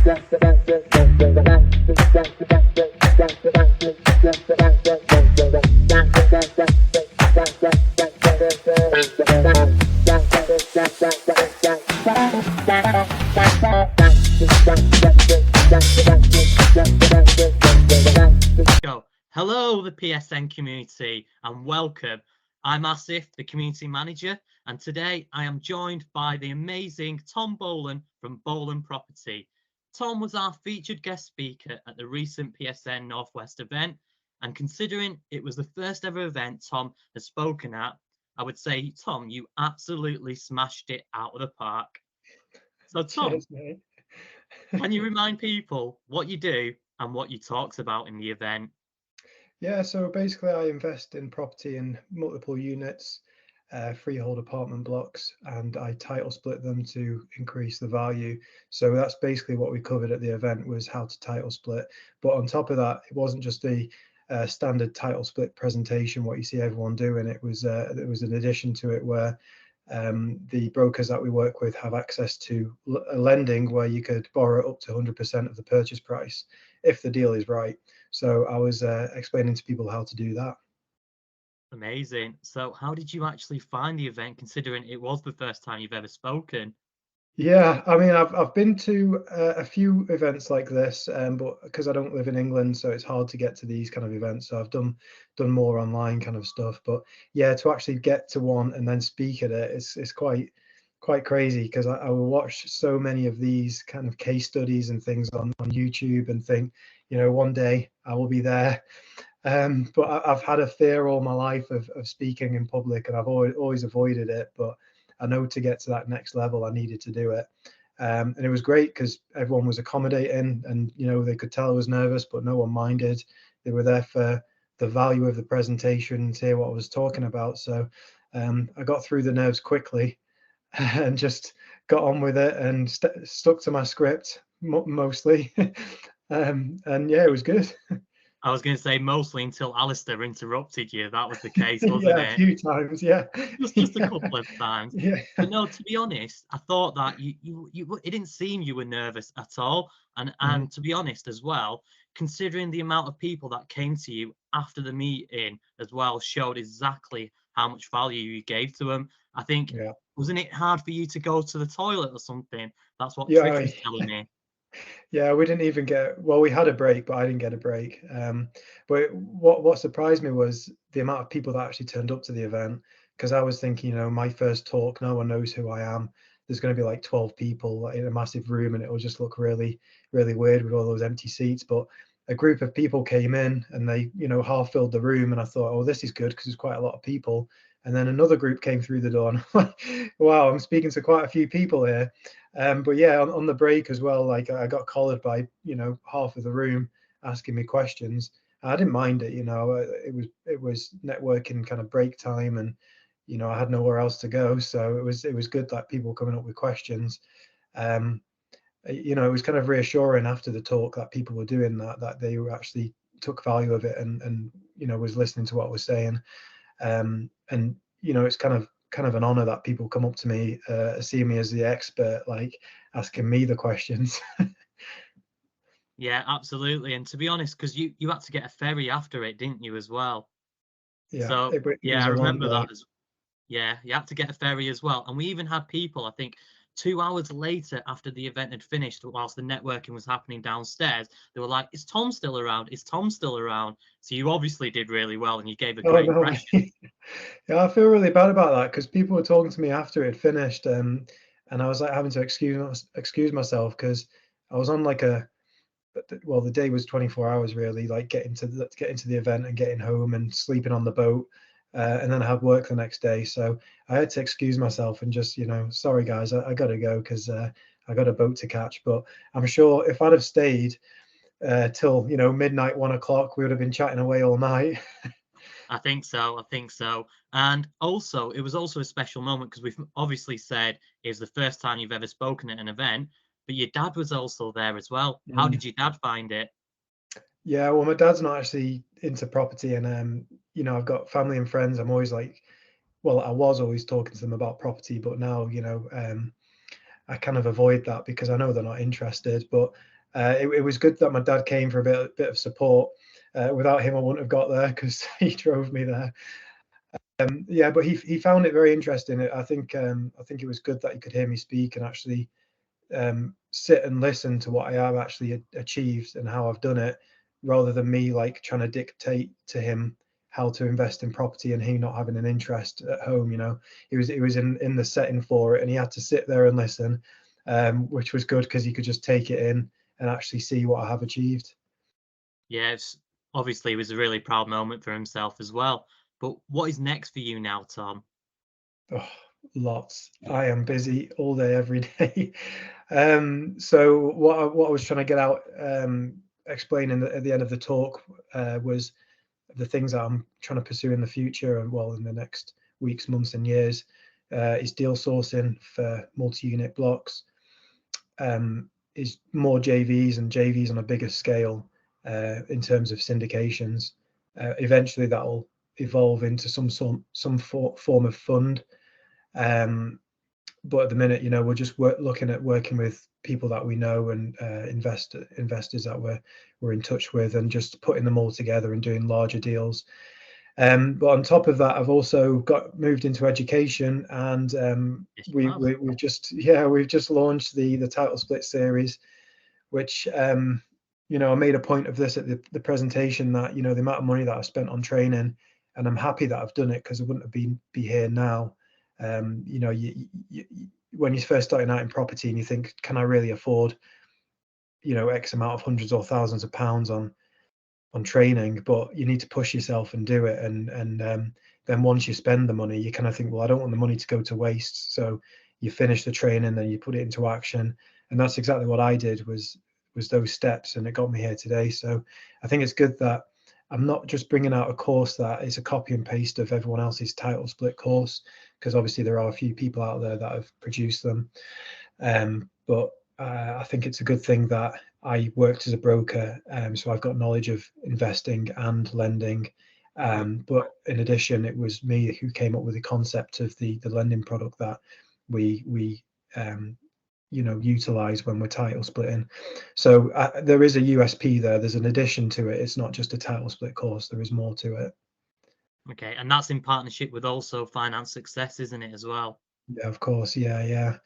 Go. Hello, the PSN community, and welcome. I'm Asif, the community manager, and today I am joined by the amazing Tom Bolan from Bolan Property. Tom was our featured guest speaker at the recent PSN Northwest event, and considering it was the first ever event Tom has spoken at, I would say, Tom, you absolutely smashed it out of the park. So, Tom, Cheers, mate. can you remind people what you do and what you talked about in the event? Yeah, so basically I invest in property in multiple units, freehold apartment blocks, and I title split them to increase the value. So that's basically what we covered at the event, was how to title split. But on top of that, it wasn't just the standard title split presentation, what you see everyone doing. It was an addition to it where the brokers that we work with have access to lending where you could borrow up to 100% of the purchase price if the deal is right. So I was explaining to people how to do that. Amazing. So, how did you actually find the event, considering it was the first time you've ever spoken? Yeah, I mean, I've been to a few events like this, but because I don't live in England, so it's hard to get to these kind of events. So I've done more online kind of stuff. But yeah, to actually get to one and then speak at it, it's quite crazy because I will watch so many of these kind of case studies and things on YouTube and think, one day I will be there. But I've had a fear all my life of speaking in public, and I've always avoided it. But I know to get to that next level, I needed to do it. And it was great because everyone was accommodating, and they could tell I was nervous, but no one minded. They were there for the value of the presentation, to hear what I was talking about. So I got through the nerves quickly and just got on with it and stuck to my script mostly. And yeah, it was good. I was going to say mostly until Alistair interrupted you. That was the case, wasn't Yeah, a it? few times. Yeah. Just a couple of times. Yeah. But no, to be honest, I thought that it didn't seem you were nervous at all. And Mhm. and to be honest as well, considering the amount of people that came to you after the meeting as well, showed exactly how much value you gave to them. I think, Yeah. wasn't it hard for you to go to the toilet or something? That's what Trish Yeah. was telling me. Yeah, we didn't even we had a break, but I didn't get a break. But what surprised me was the amount of people that actually turned up to the event, because I was thinking, my first talk, no one knows who I am. There's going to be like 12 people in a massive room, and it will just look really, really weird with all those empty seats. But a group of people came in, and they, half filled the room, and I thought, oh, this is good because there's quite a lot of people. And then another group came through the door, and I'm like, wow, I'm speaking to quite a few people here. But yeah, on the break as well, like I got collared by half of the room asking me questions. I didn't mind it. It was networking kind of break time, and I had nowhere else to go, so it was good that people coming up with questions. um it was kind of reassuring after the talk that people were doing that they were actually took value of it, and was listening to what I was saying. And it's kind of an honor that people come up to me, see me as the expert, like asking me the questions. Yeah, absolutely. And to be honest, because you had to get a ferry after it, didn't you, as well? Yeah, So it yeah, was I a long remember day. that as yeah, you had to get a ferry as well. And we even had people, I think, 2 hours later after the event had finished, whilst the networking was happening downstairs, they were like, "Is Tom still around? Is Tom still around?" So you obviously did really well and you gave a Oh great no. impression. Yeah, I feel really bad about that because people were talking to me after it finished, and I was like having to excuse myself because I was on like well, the day was 24 hours really, like getting to the event and getting home and sleeping on the boat, and then I had work the next day, so I had to excuse myself and just, sorry guys, I gotta go because I got a boat to catch. But I'm sure if I'd have stayed till midnight, 1 o'clock, we would have been chatting away all night. I think so. I think so. And also, it was also a special moment because we've obviously said it was the first time you've ever spoken at an event, but your dad was also there as well. How Mm. did your dad find it? Yeah, well, my dad's not actually into property, and I've got family and friends. I'm always like, well, I was always talking to them about property, but now, I kind of avoid that because I know they're not interested. But It was good that my dad came for a bit of support. Without him, I wouldn't have got there because he drove me there. Yeah, but he found it very interesting. I think it was good that he could hear me speak and actually sit and listen to what I have actually achieved and how I've done it, rather than me like trying to dictate to him how to invest in property and he not having an interest at home. You know, he was in the setting for it, and he had to sit there and listen, which was good because he could just take it in and actually see what I have achieved. Yeah, obviously it was a really proud moment for himself as well. But what is next for you now, Tom? Oh, lots. I am busy all day, every day. So what I was trying to get out, explaining at the end of the talk, was the things that I'm trying to pursue in the future and well in the next weeks, months, and years, is deal sourcing for multi-unit blocks, is more JVs and JVs on a bigger scale, in terms of syndications. Eventually, that will evolve into some form of fund. But at the minute, you know, we're just looking at working with people that we know and investors that we're in touch with, and just putting them all together and doing larger deals. But on top of that, I've also got moved into education, and Yes, you have. we've just launched the title split series, which you know, I made a point of this at the presentation, that you know, the amount of money that I've spent on training, and I'm happy that I've done it because I wouldn't have be here now. You know, when you're first starting out in property and you think, can I really afford, you know, X amount of hundreds or thousands of pounds on training? But you need to push yourself and do it. And then once you spend the money, you kind of think, well, I don't want the money to go to waste. So you finish the training, then you put it into action. And that's exactly what I did, was those steps, and it got me here today. So I think it's good that I'm not just bringing out a course that is a copy and paste of everyone else's title split course, because obviously there are a few people out there that have produced them. But I think it's a good thing that I worked as a broker, so I've got knowledge of investing and lending. But in addition, it was me who came up with the concept of the lending product that we you know, utilize when we're title splitting. So there is a USP there. There's an addition to it. It's not just a title split course. There is more to it. Okay, and that's in partnership with also Finance Success, isn't it, as well? Yeah, of course. Yeah.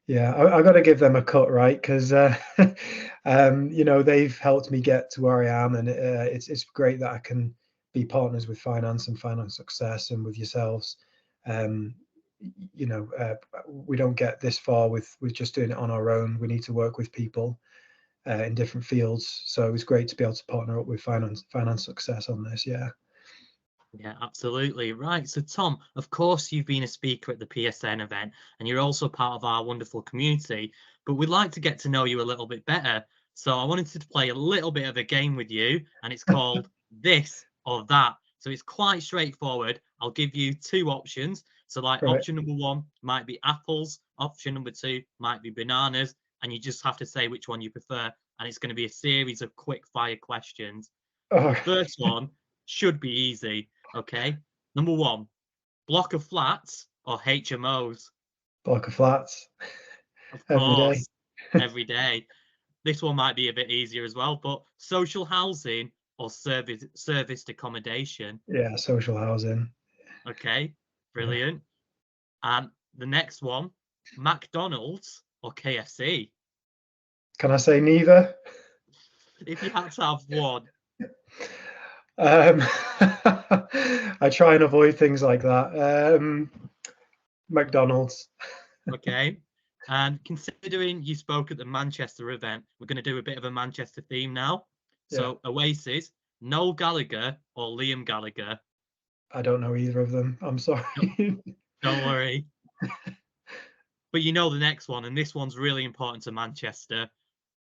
I got to give them a cut, right? Because you know, they've helped me get to where I am, and it's great that I can be partners with Finance and Finance Success and with yourselves. Um, you know, we don't get this far with just doing it on our own. We need to work with people in different fields. So it was great to be able to partner up with Finance Success on this. Yeah. Yeah, absolutely. Right. So, Tom, of course, you've been a speaker at the PSN event and you're also part of our wonderful community, but we'd like to get to know you a little bit better. So, I wanted to play a little bit of a game with you, and it's called This or That. So, it's quite straightforward. I'll give you two options. So, like, Right. option number one might be apples, option number two might be bananas, and you just have to say which one you prefer. And it's going to be a series of quick fire questions. Oh, The first one should be easy. Okay. Number one, block of flats or HMOs? block of flats Of every day. course, every day. This one might be a bit easier as well, but social housing or serviced accommodation? Yeah, social housing. Okay, Yeah. brilliant. And the next one, McDonald's or KFC? Can I say neither? If you had to have one, Um, I try and avoid things like that. McDonald's. okay. And considering you spoke at the Manchester event, we're going to do a bit of a Manchester theme now. Yeah, So Oasis, Noel Gallagher or Liam Gallagher? I don't know either of them. I'm Don't, sorry. don't worry. But you know the next one, and this one's really important to Manchester.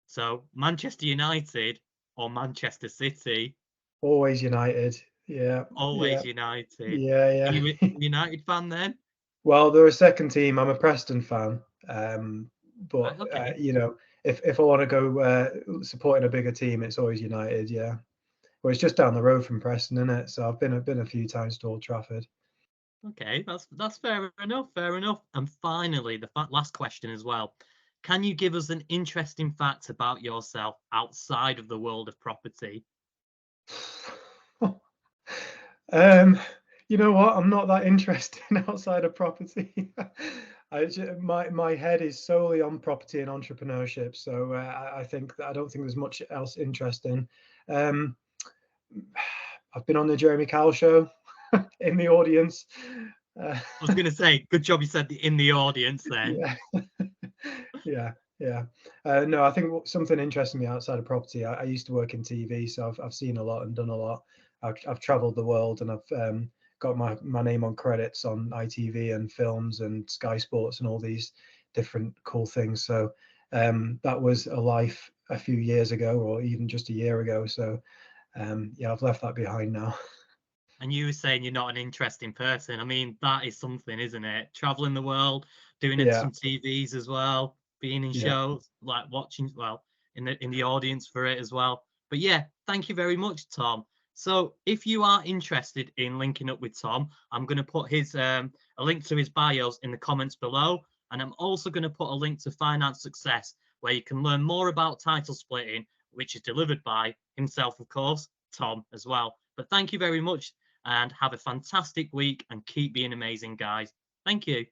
So Manchester United or Manchester City? Always United. Yeah, yeah, Always United. Are yeah, you a yeah. United fan then? Well, they're a second team. I'm a Preston fan. But Right, okay. you know, if I want to go supporting a bigger team, it's always United. Yeah. Well, it's just down the road from Preston, isn't it? So I've been a few times to Old Trafford. Okay, that's fair enough, fair enough. And finally, the last question as well. Can you give us an interesting fact about yourself outside of the world of property? Um, you know what? I'm not that interested outside of property. My head is solely on property and entrepreneurship, so I think that I don't think there's much else interesting. Um, I've been on the Jeremy Kyle show in the audience. Uh, I was going to say, good job you said in the audience then. yeah, yeah, yeah. No, I think something interesting me outside of property. I used to work in TV, so I've seen a lot and done a lot. I've travelled the world, and I've got my name on credits on ITV and films and Sky Sports and all these different cool things. So that was a life a few years ago, or even just a year ago. So yeah, I've left that behind now. And you were saying you're not an interesting person. I mean, that is something, isn't it? Traveling the world, doing it Yeah, some TVs as well, being in yeah. shows, like watching, well, in the audience for it as well. But yeah, thank you very much, Tom. So if you are interested in linking up with Tom, I'm going to put his a link to his bios in the comments below, and I'm also going to put a link to Finance Success, where you can learn more about title splitting, which is delivered by himself, of course, Tom as well. But thank you very much and have a fantastic week and keep being amazing, guys. Thank you.